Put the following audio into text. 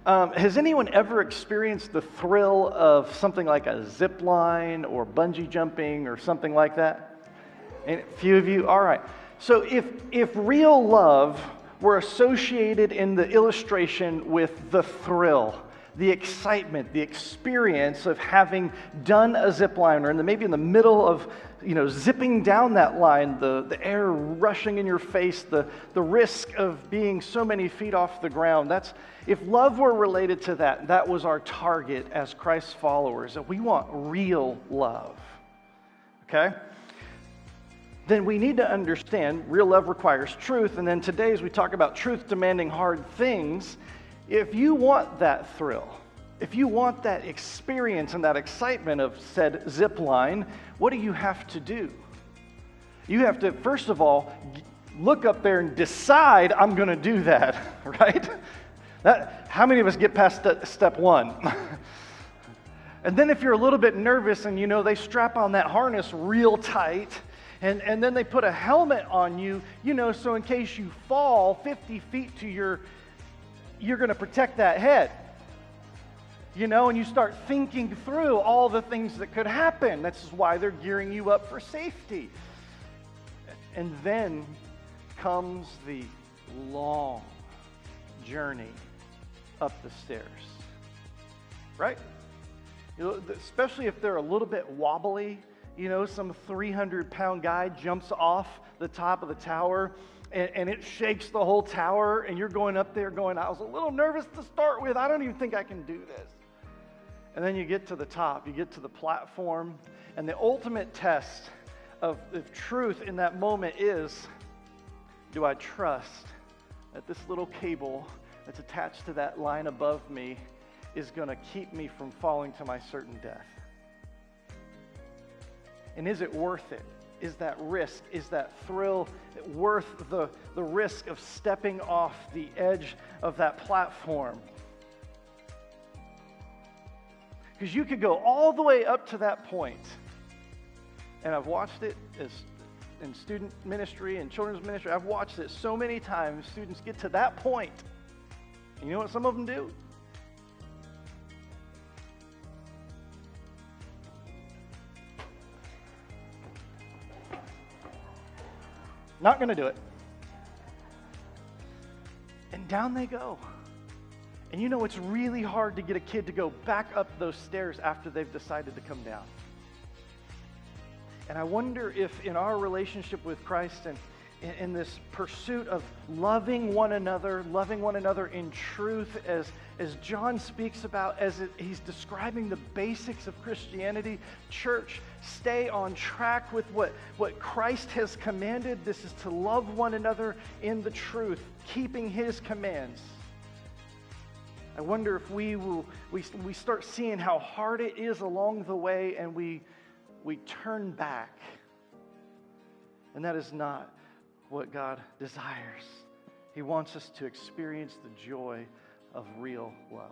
Has anyone ever experienced the thrill of something like a zip line or bungee jumping or something like that? And a few of you, all right. So if real love were associated in the illustration with the thrill, the excitement, the experience of having done a zip line, or maybe in the middle of, zipping down that line, the air rushing in your face, the risk of being so many feet off the ground. If love were related to that, that was our target as Christ's followers, that we want real love. Okay? Then we need to understand real love requires truth, and then today as we talk about truth demanding hard things, if you want that thrill, if you want that experience and that excitement of said zip line, what do you have to do? You have to, first of all, look up there and decide, I'm going to do that, right? How many of us get past step one? And then if you're a little bit nervous and they strap on that harness real tight, and then they put a helmet on you, so in case you fall 50 feet to you're going to protect that head. And you start thinking through all the things that could happen. That's why they're gearing you up for safety. And then comes the long journey up the stairs, right? Especially if they're a little bit wobbly, some 300-pound guy jumps off the top of the tower and it shakes the whole tower, and you're going up there going, I was a little nervous to start with. I don't even think I can do this. And then you get to the top, you get to the platform, and the ultimate test of truth in that moment is, do I trust that this little cable that's attached to that line above me is going to keep me from falling to my certain death? And is it worth it? Is that risk, is that thrill worth the risk of stepping off the edge of that platform? Because you could go all the way up to that point, and I've watched it in student ministry and children's ministry. I've watched it so many times. Students get to that point, and you know what some of them do? Not going to do it. And down they go. And it's really hard to get a kid to go back up those stairs after they've decided to come down. And I wonder if in our relationship with Christ and in this pursuit of loving one another in truth, as John speaks about, he's describing the basics of Christianity. Church, stay on track with what Christ has commanded. This is to love one another in the truth, keeping his commands. I wonder if we start seeing how hard it is along the way, and we turn back. And that is not what God desires. He wants us to experience the joy of real love.